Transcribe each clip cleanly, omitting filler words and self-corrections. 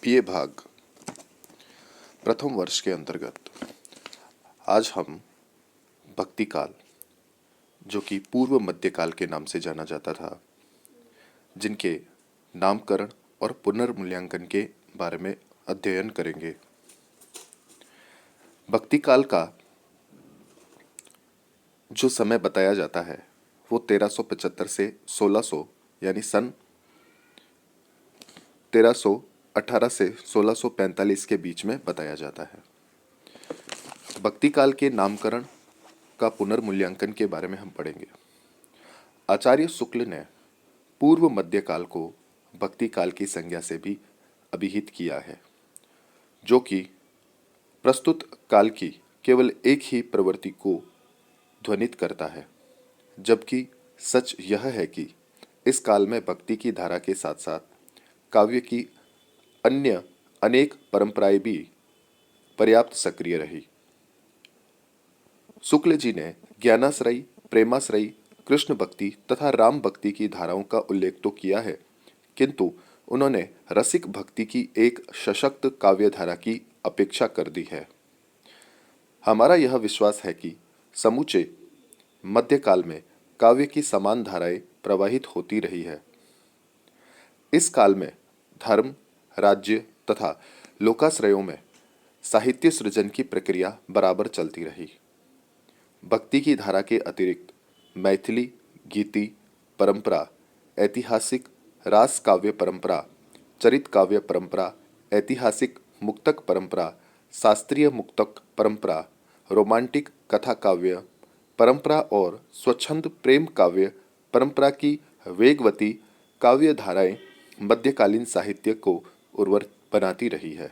ये भाग प्रथम वर्ष के अंतर्गत आज हम भक्ति काल, जो कि पूर्व मध्यकाल के नाम से जाना जाता था, जिनके नामकरण और पुनर्मूल्यांकन के बारे में अध्ययन करेंगे। भक्ति काल का जो समय बताया जाता है वो 1375 से 1600 यानी सन 1318 से 1645 के बीच में बताया जाता है। भक्ति काल के नामकरण का पुनर्मूल्यांकन के बारे में हम पढ़ेंगे। आचार्य शुक्ल ने पूर्व मध्यकाल को भक्ति काल की संज्ञा से भी अभिहित किया है, जो कि प्रस्तुत काल की केवल एक ही प्रवृत्ति को ध्वनित करता है, जबकि सच यह है कि इस काल में भक्ति की धारा के साथ साथ काव्य की अन्य अनेक परंपराएं भी पर्याप्त सक्रिय रही। शुक्ल जी ने ज्ञानाश्रयी, प्रेमाश्रयी, कृष्ण भक्ति तथा राम भक्ति की धाराओं का उल्लेख तो किया है, किंतु उन्होंने रसिक भक्ति की एक सशक्त काव्य धारा की अपेक्षा कर दी है। हमारा यह विश्वास है कि समूचे मध्यकाल में काव्य की समान धाराएं प्रवाहित होती रही है। इस काल में धर्म, राज्य तथा लोकाश्रयों में साहित्य सृजन की प्रक्रिया बराबर चलती रही। भक्ति की धारा के अतिरिक्त मैथिली, गीति परंपरा, ऐतिहासिक रास काव्य परंपरा, चरित काव्य परंपरा, ऐतिहासिक मुक्तक परंपरा, शास्त्रीय मुक्तक परंपरा, रोमांटिक कथा काव्य परंपरा और स्वच्छंद प्रेम काव्य परंपरा की वेगवती काव्य धाराएं मध्यकालीन साहित्य को उर्वर बनाती रही है,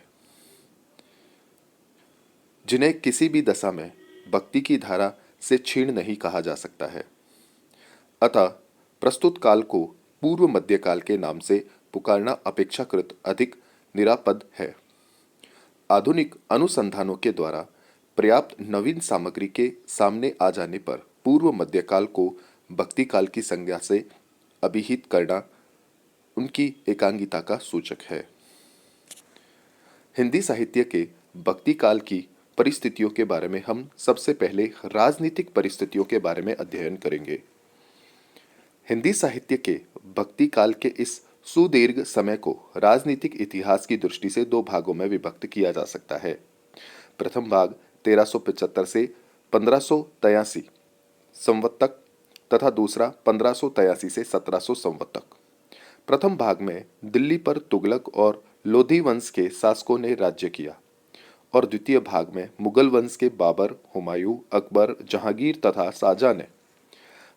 जिन्हें किसी भी दशा में भक्ति की धारा से क्षीण नहीं कहा जा सकता है। अतः प्रस्तुत काल को पूर्व मध्यकाल के नाम से पुकारना अपेक्षाकृत अधिक निरापद है। आधुनिक अनुसंधानों के द्वारा पर्याप्त नवीन सामग्री के सामने आ जाने पर पूर्व मध्यकाल को भक्ति काल की संज्ञा से अभिहित करना उनकी एकांगिता का सूचक है। हिंदी साहित्य के भक्ति काल की परिस्थितियों के बारे में हम सबसे पहले राजनीतिक परिस्थितियों के बारे में अध्ययन करेंगे। हिंदी साहित्य के भक्ति काल के इस सुदीर्घ समय को राजनीतिक इतिहास की दृष्टि से दो भागों में विभक्त किया जा सकता है। प्रथम भाग 1375 से 1583 संवत्तक तथा दूसरा 1583 से 1700 संवत्तक। प्रथम भाग में दिल्ली पर तुगलक और लोधी वंश के शासकों ने राज्य किया और द्वितीय भाग में मुगल वंश के बाबर, हुमायूं, अकबर, जहांगीर तथा शाहजहां ने।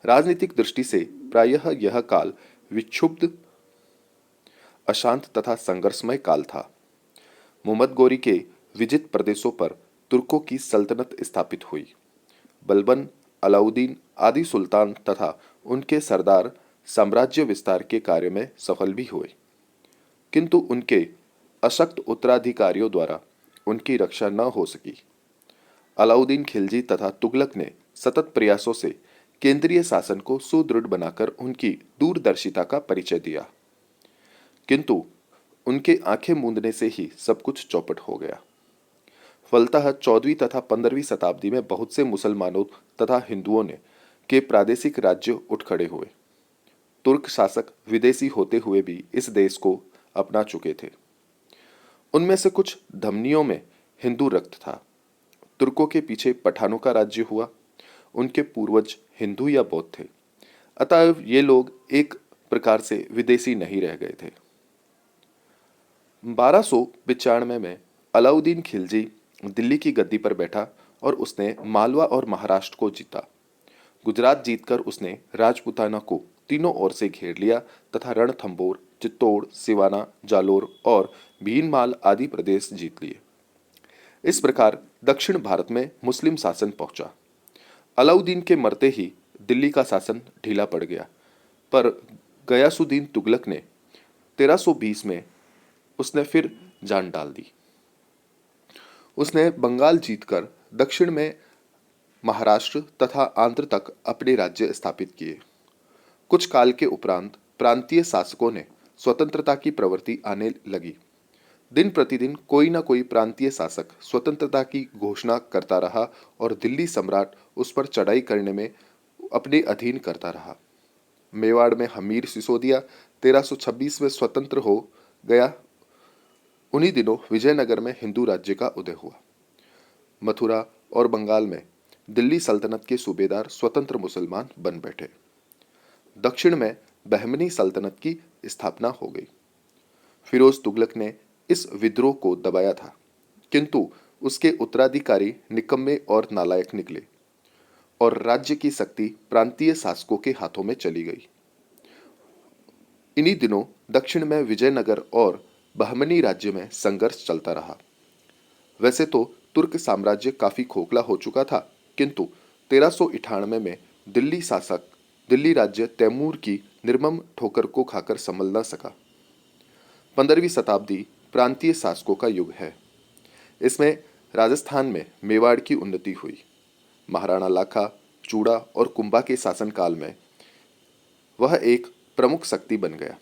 राजनीतिक दृष्टि से प्रायः यह काल विक्षुब्ध, अशांत तथा संघर्षमय काल था। मुहम्मद गोरी के विजित प्रदेशों पर तुर्कों की सल्तनत स्थापित हुई। बलबन, अलाउद्दीन आदि सुल्तान तथा उनके सरदार साम्राज्य विस्तार के कार्य में सफल भी हुए, किंतु उनके अशक्त उत्तराधिकारियों द्वारा उनकी रक्षा न हो सकी। अलाउद्दीन खिलजी तथा तुगलक ने सतत प्रयासों से केंद्रीय शासन को सुदृढ़ बनाकर उनकी दूरदर्शिता का परिचय दिया, किंतु उनके आंखें मूंदने से ही सब कुछ चौपट हो गया। फलतः 14वीं तथा 15वीं शताब्दी में बहुत से मुसलमानों तथा हिंदुओं ने के प्रादेशिक राज्य उठ खड़े हुए। तुर्क शासक विदेशी होते हुए भी इस देश को अपना चुके थे। उनमें से कुछ धमनियों में हिंदू रक्त था। तुर्कों के पीछे पठानों का राज्य हुआ। उनके पूर्वज हिंदू या बौद्ध थे, अतः ये लोग एक प्रकार से विदेशी नहीं रह गए थे। 1295 में अलाउद्दीन खिलजी दिल्ली की गद्दी पर बैठा और उसने मालवा और महाराष्ट्र को जीता। गुजरात जीतकर उसने राजपुताना को तीनों ओर से घेर लिया तथा रणथंबोर, चित्तौड़, सिवाना, जालोर और भीनमाल आदि प्रदेश जीत लिए। इस प्रकार दक्षिण भारत में मुस्लिम शासन पहुंचा। अलाउद्दीन के मरते ही दिल्ली का शासन ढीला पड़ गया, पर गयासुद्दीन तुगलक ने 1320 में उसने फिर जान डाल दी। उसने बंगाल जीतकर दक्षिण में महाराष्ट्र तथा आंध्र तक अपने राज्य स्थापित किए। कुछ काल के उपरांत प्रांतीय शासकों ने स्वतंत्रता की प्रवृत्ति आने लगी। दिन प्रतिदिन कोई ना कोई प्रांतीय शासक स्वतंत्रता की घोषणा करता रहा और दिल्ली सम्राट उस पर चढ़ाई करने में अपने अधीन करता रहा। मेवाड़ में हमीर सिसोदिया 1326 में स्वतंत्र हो गया। उन्हीं दिनों विजयनगर में हिंदू राज्य का उदय हुआ। मथुरा और बंगाल में दिल्ली सल्तनत के सूबेदार स्वतंत्र मुसलमान बन बैठे। दक्षिण में बहमनी सल्तनत की स्थापना हो गई। फिरोज तुगलक ने इस विद्रोह को दबाया था, किंतु उसके उत्तराधिकारी निकम्मे और नालायक निकले और राज्य की शक्ति प्रांतीय शासकों के हाथों में चली गई। इन्हीं दिनों दक्षिण में विजयनगर और बहमनी राज्य में संघर्ष चलता रहा। वैसे तो तुर्क साम्राज्य काफी खोखला हो चुका था, किंतु 1398 में दिल्ली राज्य तैमूर की निर्मम ठोकर को खाकर संभल न सका। 15वीं शताब्दी प्रांतीय शासकों का युग है। इसमें राजस्थान में मेवाड़ की उन्नति हुई। महाराणा लाखा, चूड़ा और कुंभा के शासनकाल में वह एक प्रमुख शक्ति बन गया।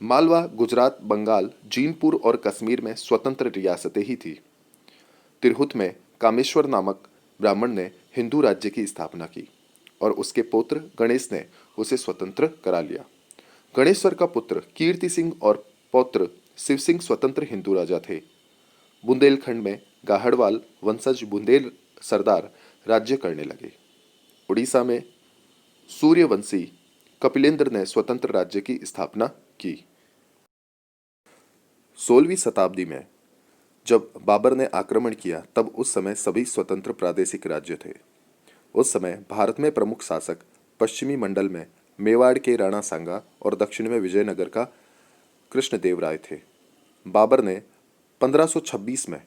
मालवा, गुजरात, बंगाल, जीनपुर और कश्मीर में स्वतंत्र रियासतें ही थी। तिरहुत में कामेश्वर नामक ब्राह्मण ने हिंदू राज्य की स्थापना की और उसके पुत्र गणेश ने उसे स्वतंत्र करा लिया। गणेश्वर का पुत्र कीर्ति सिंह और पौत्र शिव सिंह स्वतंत्र हिंदू राजा थे। बुंदेलखंड में गाहड़वाल वंशज बुंदेल सरदार राज्य करने लगे। उड़ीसा में सूर्यवंशी कपिलेंद्र ने स्वतंत्र राज्य की स्थापना की। 16वीं शताब्दी में जब बाबर ने आक्रमण किया, तब उस समय सभी स्वतंत्र प्रादेशिक राज्य थे। उस समय भारत में प्रमुख शासक पश्चिमी मंडल में मेवाड़ के राणा सांगा और दक्षिण में विजयनगर का कृष्णदेव राय थे। बाबर ने 1526 में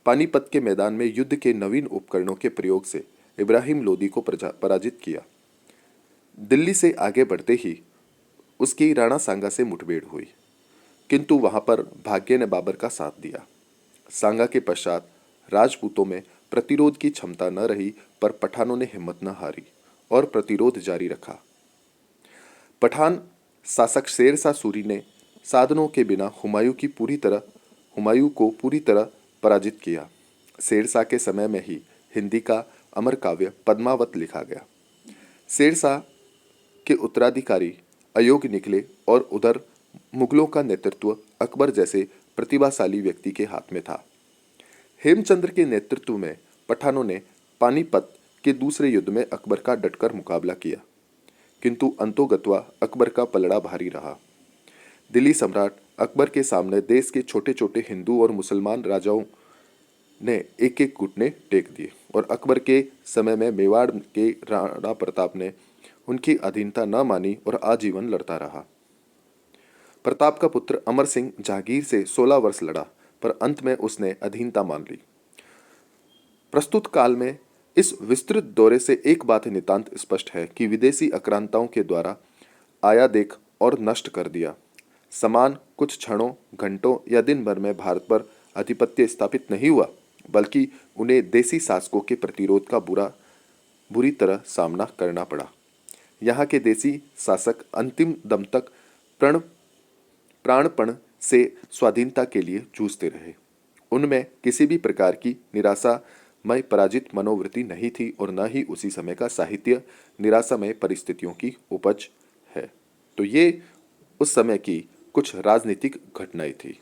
पानीपत के मैदान में युद्ध के नवीन उपकरणों के प्रयोग से इब्राहिम लोदी को पराजित किया। दिल्ली से आगे बढ़ते ही उसकी राणा सांगा से मुठभेड़ हुई, किंतु वहां पर भाग्य ने बाबर का साथ दिया। सांगा के पश्चात राजपूतों में प्रतिरोध की क्षमता न रही, पर पठानों ने हिम्मत न हारी और प्रतिरोध जारी रखा। पठान शासक शेरशाह सूरी ने साधनों के बिना हुमायूं को पूरी तरह पराजित किया। शेरशाह के समय में ही हिंदी का अमर काव्य पद्मावत लिखा गया। शेरशाह के उत्तराधिकारी अयोग्य निकले और उधर मुगलों का नेतृत्व अकबर जैसे प्रतिभाशाली व्यक्ति के हाथ में था। हेमचंद्र के नेतृत्व में पठानों ने पानीपत के दूसरे युद्ध में अकबर का डटकर मुकाबला किया, किंतु अंतोगत्वा अकबर का पलड़ा भारी रहा। दिल्ली सम्राट अकबर के सामने देश के छोटे छोटे हिंदू और मुसलमान राजाओं ने एक एक घुटने टेक दिए और अकबर के समय में मेवाड़ के राणा प्रताप ने उनकी अधीनता न मानी और आजीवन लड़ता रहा। प्रताप का पुत्र अमर सिंह जहांगीर से 16 वर्ष लड़ा, पर अंत में उसने अधीनता मान ली। प्रस्तुत काल में इस विस्तृत दौरे से एक बात नितांत स्पष्ट है कि विदेशी आक्रांताओं के द्वारा आया देख और नष्ट कर दिया समान कुछ क्षणों, घंटों या दिन भर में भारत पर आधिपत्य स्थापित नहीं हुआ, बल्कि उन्हें देसी शासकों के प्रतिरोध का बुरी तरह सामना करना पड़ा। यहाँ के देसी शासक अंतिम दम तक प्राणपण से स्वाधीनता के लिए जूझते रहे। उनमें किसी भी प्रकार की निराशामय पराजित मनोवृत्ति नहीं थी और न ही उसी समय का साहित्य निराशामय परिस्थितियों की उपज है। तो ये उस समय की कुछ राजनीतिक घटनाएं थी।